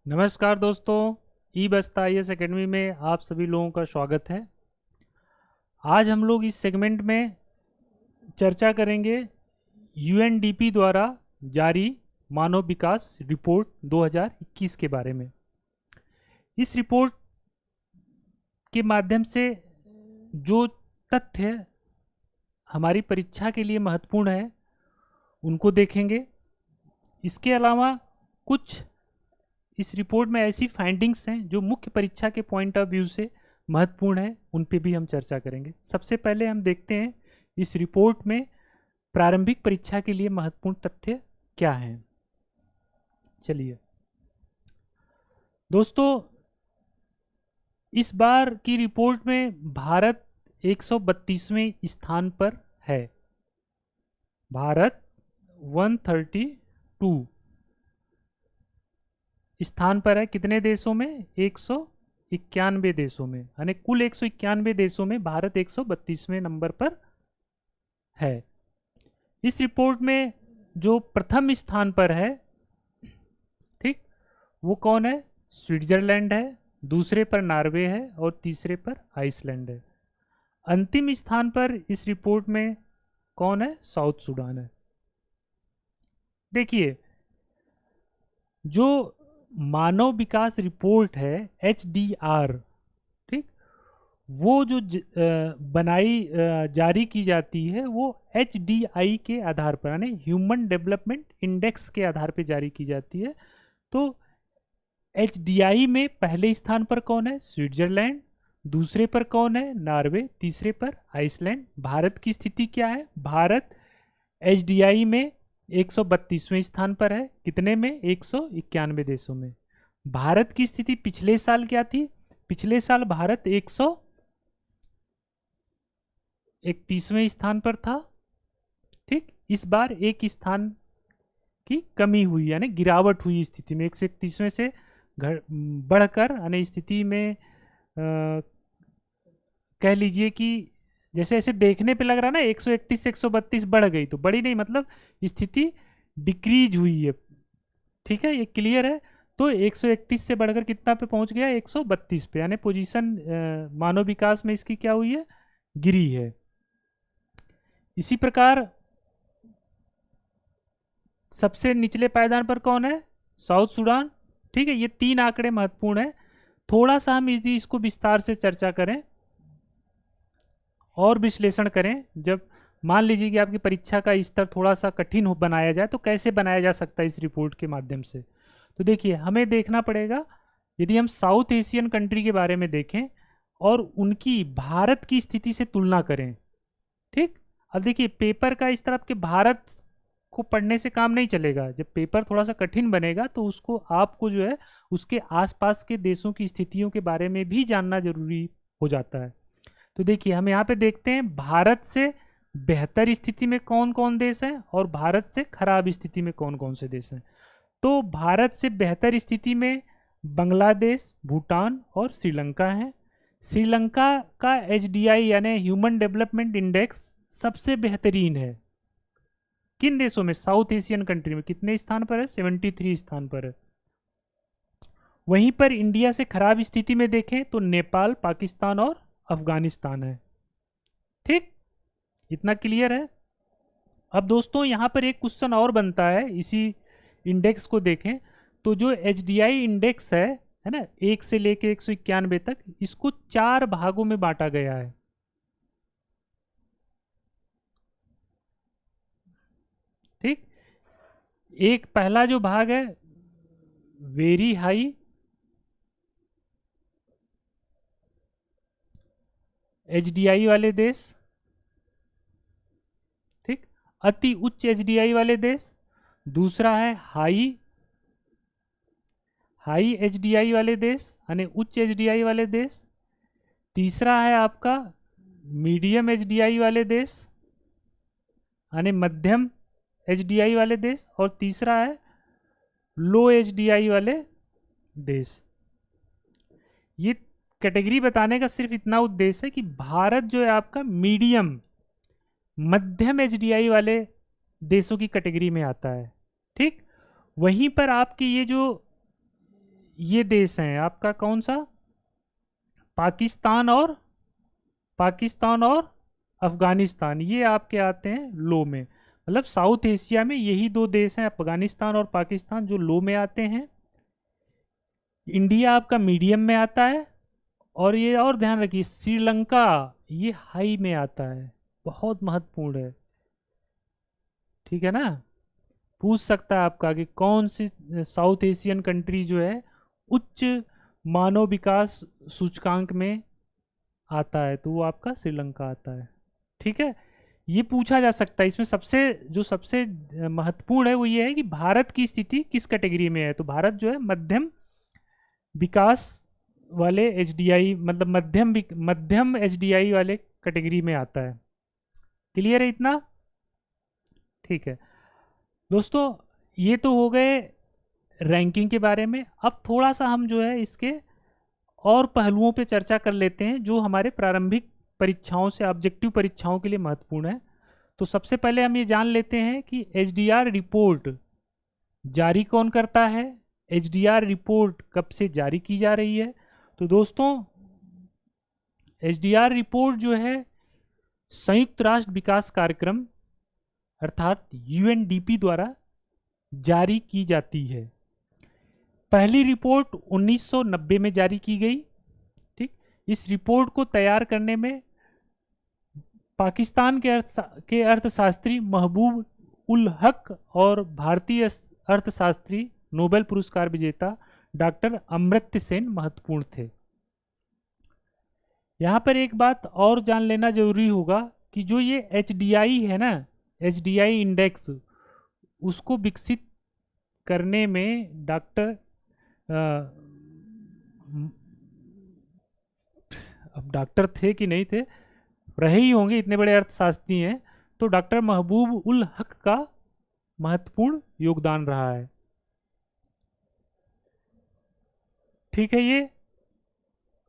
नमस्कार दोस्तों, ई बस्ता IAS एकेडमी में आप सभी लोगों का स्वागत है। आज हम लोग इस सेगमेंट में चर्चा करेंगे UNDP द्वारा जारी मानव विकास रिपोर्ट 2021 के बारे में। इस रिपोर्ट के माध्यम से जो तथ्य हमारी परीक्षा के लिए महत्वपूर्ण है उनको देखेंगे। इसके अलावा कुछ इस रिपोर्ट में ऐसी फाइंडिंग्स हैं जो मुख्य परीक्षा के पॉइंट ऑफ व्यू से महत्वपूर्ण है, उन पे भी हम चर्चा करेंगे। सबसे पहले हम देखते हैं इस रिपोर्ट में प्रारंभिक परीक्षा के लिए महत्वपूर्ण तथ्य क्या हैं। चलिए दोस्तों, इस बार की रिपोर्ट में भारत 132वें स्थान पर है। भारत 132 स्थान पर है। कितने देशों में? 191 देशों में, यानी कुल 191 देशों में भारत 132वें नंबर पर है। इस रिपोर्ट में जो प्रथम स्थान पर है, ठीक, वो कौन है? स्विट्जरलैंड है, दूसरे पर नॉर्वे है और तीसरे पर आइसलैंड है। अंतिम स्थान पर इस रिपोर्ट में कौन है? साउथ सूडान है। देखिए, जो मानव विकास रिपोर्ट है HDR, ठीक, वो जो जारी की जाती है वो HDI के आधार पर, यानी ह्यूमन डेवलपमेंट इंडेक्स के आधार पर जारी की जाती है। तो HDI में पहले स्थान पर कौन है? स्विट्जरलैंड, दूसरे पर कौन है? नॉर्वे, तीसरे पर आइसलैंड। भारत की स्थिति क्या है? भारत HDI में 132वें स्थान पर है। कितने में? 191 देशों में। भारत की स्थिति पिछले साल क्या थी? पिछले साल भारत 131वें स्थान पर था, ठीक। इस बार एक स्थान की कमी हुई, यानी गिरावट हुई स्थिति में। 131वें से बढ़कर, यानी स्थिति में कह लीजिए कि जैसे ऐसे देखने पे लग रहा ना 131 से 132 बढ़ गई, तो बढ़ी नहीं, मतलब स्थिति डिक्रीज हुई है, ठीक है, ये क्लियर है। तो 131 से बढ़कर कितना पे पहुंच गया? 132 पे, यानी पोजीशन मानव विकास में इसकी क्या हुई है? गिरी है। इसी प्रकार सबसे निचले पायदान पर कौन है? साउथ सूडान, ठीक है। ये तीन आंकड़े महत्वपूर्ण है। थोड़ा सा हम यदि इसको विस्तार से चर्चा करें और विश्लेषण करें, जब मान लीजिए कि आपकी परीक्षा का स्तर थोड़ा सा कठिन हो बनाया जाए, तो कैसे बनाया जा सकता है इस रिपोर्ट के माध्यम से? तो देखिए, हमें देखना पड़ेगा, यदि हम साउथ एशियन कंट्री के बारे में देखें और उनकी भारत की स्थिति से तुलना करें, ठीक। अब देखिए, पेपर का इस तरफ के भारत को पढ़ने से काम नहीं चलेगा। जब पेपर थोड़ा सा कठिन बनेगा तो उसको आपको जो है उसके आसपास के देशों की स्थितियों के बारे में भी जानना जरूरी हो जाता है। तो देखिए, हम यहाँ पे देखते हैं भारत से बेहतर स्थिति में कौन कौन देश हैं और भारत से खराब स्थिति में कौन कौन से देश हैं। तो भारत से बेहतर स्थिति में बांग्लादेश, भूटान और श्रीलंका है। श्रीलंका का HDI यानी ह्यूमन डेवलपमेंट इंडेक्स सबसे बेहतरीन है। किन देशों में? साउथ एशियन कंट्री में। कितने स्थान पर है? 73 स्थान पर है। वहीं पर इंडिया से खराब स्थिति में देखें तो नेपाल, पाकिस्तान और अफगानिस्तान है, ठीक। इतना क्लियर है। अब दोस्तों, यहां पर एक क्वेश्चन और बनता है, इसी इंडेक्स को देखें तो जो HDI इंडेक्स है ना, 1 से लेकर 191 तक, इसको 4 भागों में बांटा गया है, ठीक। एक पहला जो भाग है वेरी हाई HDI वाले देश, ठीक, अति उच्च HDI वाले देश। दूसरा है हाई HDI वाले देश, यानी उच्च HDI वाले देश। तीसरा है आपका मीडियम HDI वाले देश, यानी मध्यम HDI वाले देश। और तीसरा है लो HDI वाले देश। ये कैटेगरी बताने का सिर्फ इतना उद्देश्य है कि भारत जो है आपका मीडियम मध्यम HDI वाले देशों की कैटेगरी में आता है, ठीक। वहीं पर आपकी ये जो ये देश हैं आपका कौन सा, पाकिस्तान और अफगानिस्तान, ये आपके आते हैं लो में। मतलब साउथ एशिया में यही दो देश हैं, अफगानिस्तान और पाकिस्तान, जो लो में आते हैं। इंडिया आपका मीडियम में आता है, और ये और ध्यान रखिए श्रीलंका ये हाई में आता है, बहुत महत्वपूर्ण है। ठीक है ना, पूछ सकता है आपका कि कौन सी साउथ एशियन कंट्री जो है उच्च मानव विकास सूचकांक में आता है, तो वो आपका श्रीलंका आता है। ठीक है, ये पूछा जा सकता है। इसमें सबसे महत्वपूर्ण है वो ये है कि भारत की स्थिति किस कैटेगरी में है। तो भारत जो है मध्यम विकास वाले एचडीआई, मतलब मध्यम एचडीआई वाले कैटेगरी में आता है। क्लियर है इतना? ठीक है दोस्तों, ये तो हो गए रैंकिंग के बारे में। अब थोड़ा सा हम जो है इसके और पहलुओं पे चर्चा कर लेते हैं जो हमारे प्रारंभिक परीक्षाओं से, ऑब्जेक्टिव परीक्षाओं के लिए महत्वपूर्ण है। तो सबसे पहले हम ये जान लेते हैं कि एचडीआर रिपोर्ट जारी कौन करता है, एचडीआर रिपोर्ट कब से जारी की जा रही है। तो दोस्तों एचडीआर रिपोर्ट जो है संयुक्त राष्ट्र विकास कार्यक्रम अर्थात यूएनडीपी द्वारा जारी की जाती है। पहली रिपोर्ट 1990 में जारी की गई। ठीक, इस रिपोर्ट को तैयार करने में पाकिस्तान के अर्थशास्त्री महबूब उल हक और भारतीय अर्थशास्त्री नोबेल पुरस्कार विजेता डॉक्टर अमर्त्य सेन महत्वपूर्ण थे। यहाँ पर एक बात और जान लेना जरूरी होगा कि जो ये एचडीआई है ना, एचडीआई इंडेक्स, उसको विकसित करने में अब डॉक्टर थे कि नहीं थे, रहे ही होंगे, इतने बड़े अर्थशास्त्री हैं, तो डॉक्टर महबूब उल हक का महत्वपूर्ण योगदान रहा है। ठीक है, ये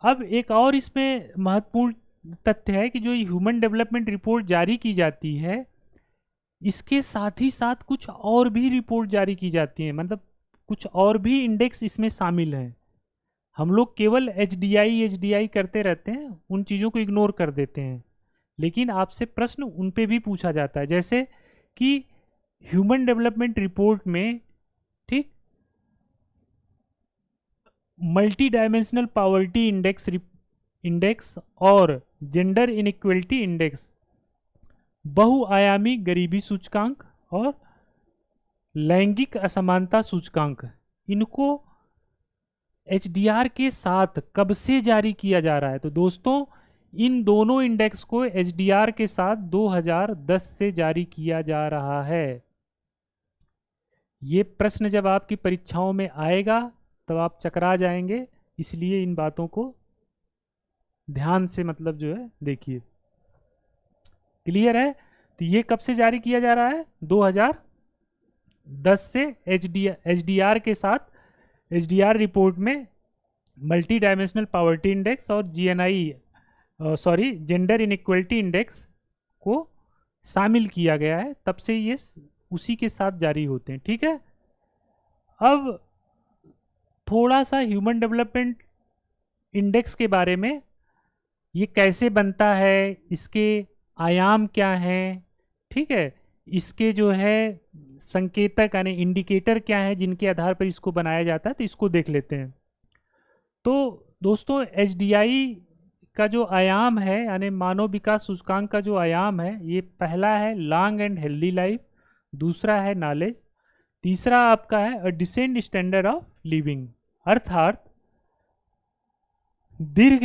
अब एक और इसमें महत्वपूर्ण तथ्य है कि जो ह्यूमन डेवलपमेंट रिपोर्ट जारी की जाती है, इसके साथ ही साथ कुछ और भी रिपोर्ट जारी की जाती हैं, मतलब कुछ और भी इंडेक्स इसमें शामिल हैं। हम लोग केवल एचडीआई करते रहते हैं, उन चीज़ों को इग्नोर कर देते हैं, लेकिन आपसे प्रश्न उन पे भी पूछा जाता है। जैसे कि ह्यूमन डेवलपमेंट रिपोर्ट में, ठीक, मल्टी डायमेंशनल पॉवर्टी इंडेक्स और जेंडर इनइक्वलिटी इंडेक्स, बहुआयामी गरीबी सूचकांक और लैंगिक असमानता सूचकांक, इनको एचडीआर के साथ कब से जारी किया जा रहा है। तो दोस्तों इन दोनों इंडेक्स को एचडीआर के साथ 2010 से जारी किया जा रहा है। ये प्रश्न जब आपकी परीक्षाओं में आएगा तब आप चकरा जाएंगे, इसलिए इन बातों को ध्यान से मतलब जो है देखिए। क्लियर है? तो ये कब से जारी किया जा रहा है? 2010 से एचडीआर के साथ, एचडीआर रिपोर्ट में मल्टी डायमेंशनल पॉवर्टी इंडेक्स और जेंडर इनइक्वलिटी इंडेक्स को शामिल किया गया है, तब से ये उसी के साथ जारी होते हैं। ठीक है, अब थोड़ा सा ह्यूमन डेवलपमेंट इंडेक्स के बारे में, ये कैसे बनता है, इसके आयाम क्या हैं, ठीक है, इसके जो है संकेतक यानी इंडिकेटर क्या है जिनके आधार पर इसको बनाया जाता है, तो इसको देख लेते हैं। तो दोस्तों एचडीआई का जो आयाम है यानी मानव विकास सूचकांक का जो आयाम है, ये पहला है लॉन्ग एंड हेल्दी लाइफ, दूसरा है नॉलेज, तीसरा आपका है a decent standard of living, अर्थात दीर्घ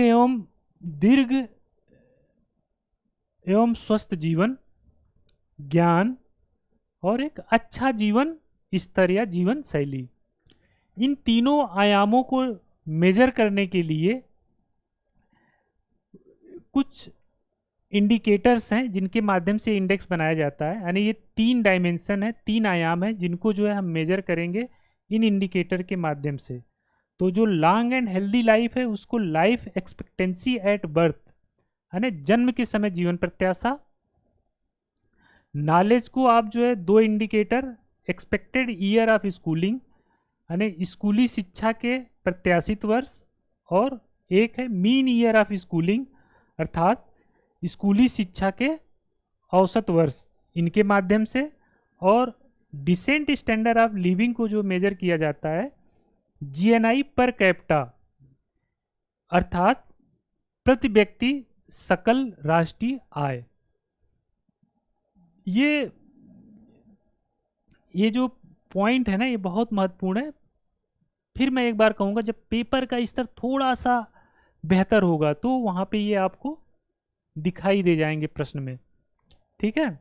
एवं स्वस्थ जीवन, ज्ञान और एक अच्छा जीवन स्तर या जीवन शैली। इन तीनों आयामों को मेजर करने के लिए कुछ इंडिकेटर्स हैं जिनके माध्यम से इंडेक्स बनाया जाता है। यानी ये 3 डायमेंशन है, 3 आयाम है जिनको जो है हम मेजर करेंगे इन इंडिकेटर के माध्यम से। तो जो लॉन्ग एंड हेल्दी लाइफ है उसको लाइफ एक्सपेक्टेंसी एट बर्थ यानी जन्म के समय जीवन प्रत्याशा। नॉलेज को आप जो है 2 indicator, expected year of schooling यानी स्कूली शिक्षा के प्रत्याशित वर्ष और एक है मीन ईयर ऑफ स्कूलिंग, अर्थात स्कूली शिक्षा के औसत वर्ष, इनके माध्यम से। और डिसेंट स्टैंडर्ड ऑफ लिविंग को जो मेजर किया जाता है जीएनआई पर कैपिटा, अर्थात प्रति व्यक्ति सकल राष्ट्रीय आय। ये जो पॉइंट है ना, ये बहुत महत्वपूर्ण है। फिर मैं एक बार कहूँगा, जब पेपर का स्तर थोड़ा सा बेहतर होगा तो वहाँ पे ये आपको दिखाई दे जाएंगे प्रश्न में, ठीक है।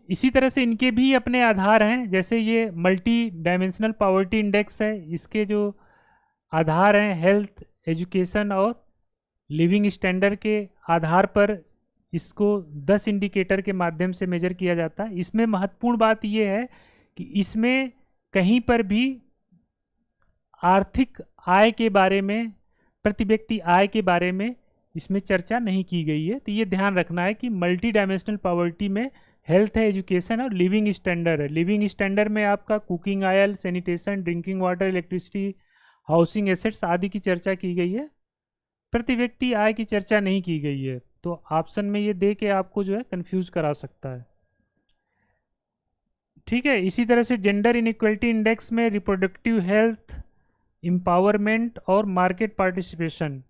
इसी तरह से इनके भी अपने आधार हैं, जैसे ये मल्टी डायमेंशनल पॉवर्टी इंडेक्स है, इसके जो आधार हैं हेल्थ, एजुकेशन और लिविंग स्टैंडर्ड के आधार पर इसको 10 इंडिकेटर के माध्यम से मेजर किया जाता है। इसमें महत्वपूर्ण बात यह है कि इसमें कहीं पर भी आर्थिक आय के बारे में, प्रति व्यक्ति आय के बारे में इसमें चर्चा नहीं की गई है। तो ये ध्यान रखना है कि मल्टी डायमेंशनल पॉवर्टी में हेल्थ है, एजुकेशन और लिविंग स्टैंडर्ड है। लिविंग स्टैंडर्ड में आपका cooking oil, sanitation, drinking water, electricity, housing assets आदि की चर्चा की गई है, प्रति व्यक्ति आय की चर्चा नहीं की गई है। तो ऑप्शन में ये दे के आपको जो है कंफ्यूज करा सकता है, ठीक है। इसी तरह से जेंडर इनइक्वलिटी इंडेक्स में रिप्रोडक्टिव हेल्थ, एम्पावरमेंट और मार्केट पार्टिसिपेशन,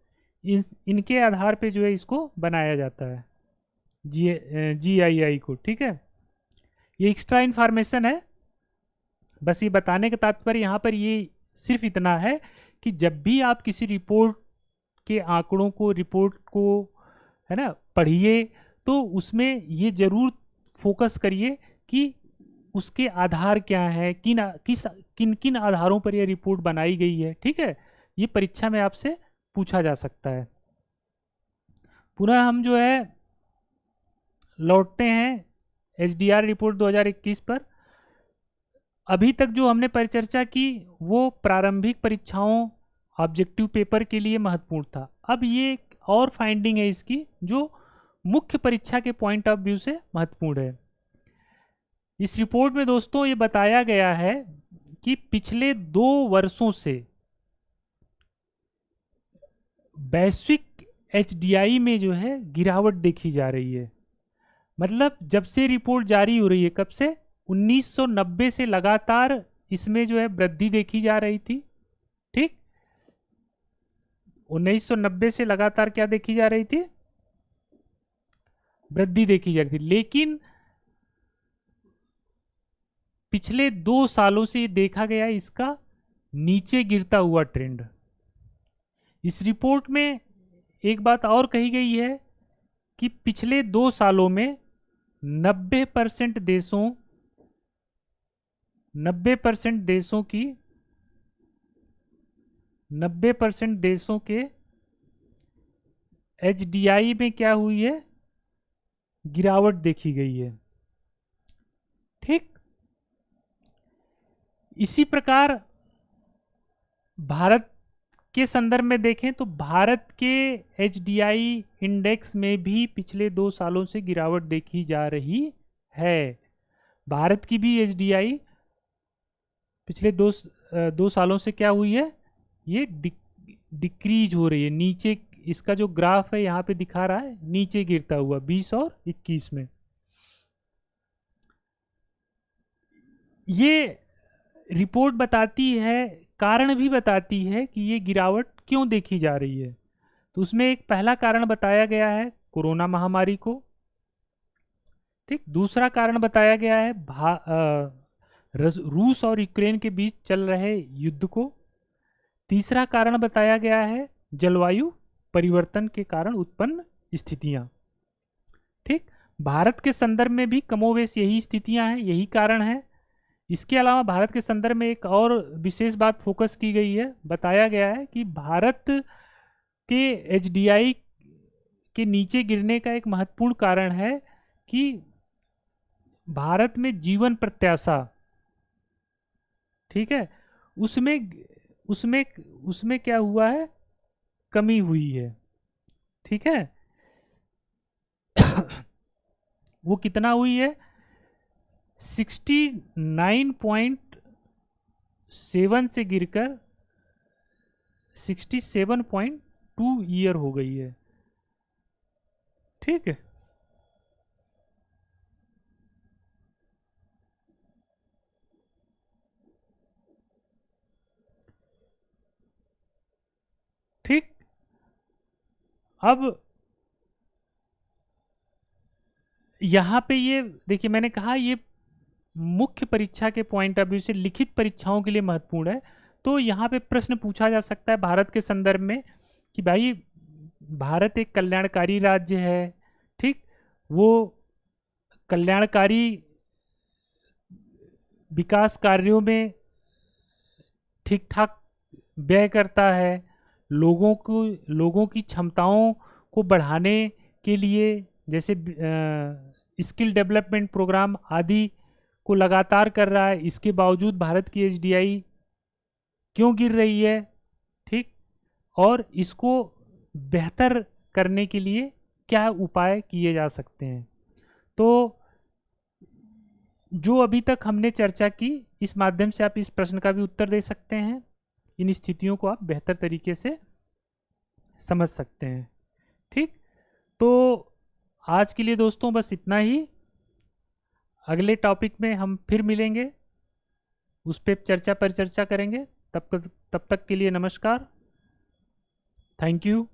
इनके आधार पे जो है इसको बनाया जाता है GII को, ठीक है। ये एक्स्ट्रा इन्फॉर्मेशन है, बस ये बताने का तात्पर्य यहाँ पर ये सिर्फ इतना है कि जब भी आप किसी रिपोर्ट के आंकड़ों को, रिपोर्ट को, है ना, पढ़िए तो उसमें ये जरूर फोकस करिए कि उसके आधार क्या है, किन किन आधारों पर यह रिपोर्ट बनाई गई है, ठीक है। ये परीक्षा में आपसे पूछा जा सकता है। पुनः हम जो है लौटते हैं HDR रिपोर्ट 2021 पर। अभी तक जो हमने परिचर्चा की वो प्रारंभिक परीक्षाओं, ऑब्जेक्टिव पेपर के लिए महत्वपूर्ण था। अब ये एक और फाइंडिंग है इसकी जो मुख्य परीक्षा के पॉइंट ऑफ व्यू से महत्वपूर्ण है। इस रिपोर्ट में दोस्तों ये बताया गया है कि पिछले 2 वर्षों से वैश्विक HDI में जो है गिरावट देखी जा रही है। मतलब जब से रिपोर्ट जारी हो रही है, कब से, 1990 से लगातार इसमें जो है वृद्धि देखी जा रही थी, ठीक। 1990 से लगातार क्या देखी जा रही थी, वृद्धि देखी जा रही थी। लेकिन पिछले 2 सालों से देखा गया इसका नीचे गिरता हुआ ट्रेंड। इस रिपोर्ट में एक बात और कही गई है कि पिछले 2 सालों में 90% देशों के HDI में क्या हुई है, गिरावट देखी गई है, ठीक। इसी प्रकार भारत के संदर्भ में देखें तो भारत के HDI इंडेक्स में भी पिछले 2 सालों से गिरावट देखी जा रही है। भारत की भी HDI पिछले 2 सालों से क्या हुई है, ये डिक्रीज हो रही है, नीचे। इसका जो ग्राफ है यहाँ पे दिखा रहा है नीचे गिरता हुआ 20 और 21 में। ये रिपोर्ट बताती है, कारण भी बताती है कि ये गिरावट क्यों देखी जा रही है। तो उसमें एक पहला कारण बताया गया है कोरोना महामारी को, ठीक। दूसरा कारण बताया गया है रूस और यूक्रेन के बीच चल रहे युद्ध को। तीसरा कारण बताया गया है जलवायु परिवर्तन के कारण उत्पन्न स्थितियां, ठीक। भारत के संदर्भ में भी कमोवेश यही स्थितियां हैं, यही कारण है। इसके अलावा भारत के संदर्भ में एक और विशेष बात फोकस की गई है, बताया गया है कि भारत के HDI के नीचे गिरने का एक महत्वपूर्ण कारण है कि भारत में जीवन प्रत्याशा, ठीक है, उसमें क्या हुआ है, कमी हुई है, ठीक है। वो कितना हुई है, 69.7 से गिरकर 67.2 ईयर हो गई है। ठीक है, ठीक। अब यहाँ पे ये देखिए, मैंने कहा ये मुख्य परीक्षा के पॉइंट ऑफ व्यू से लिखित परीक्षाओं के लिए महत्वपूर्ण है। तो यहाँ पे प्रश्न पूछा जा सकता है भारत के संदर्भ में कि भाई भारत एक कल्याणकारी राज्य है, ठीक, वो कल्याणकारी विकास कार्यों में ठीक ठाक व्यय करता है, लोगों की क्षमताओं को बढ़ाने के लिए जैसे स्किल डेवलपमेंट प्रोग्राम आदि को लगातार कर रहा है। इसके बावजूद भारत की एचडीआई क्यों गिर रही है, ठीक, और इसको बेहतर करने के लिए क्या उपाय किए जा सकते हैं। तो जो अभी तक हमने चर्चा की, इस माध्यम से आप इस प्रश्न का भी उत्तर दे सकते हैं, इन स्थितियों को आप बेहतर तरीके से समझ सकते हैं। ठीक, तो आज के लिए दोस्तों बस इतना ही। अगले टॉपिक में हम फिर मिलेंगे, उस पर चर्चा करेंगे। तब तक के लिए नमस्कार, थैंक यू।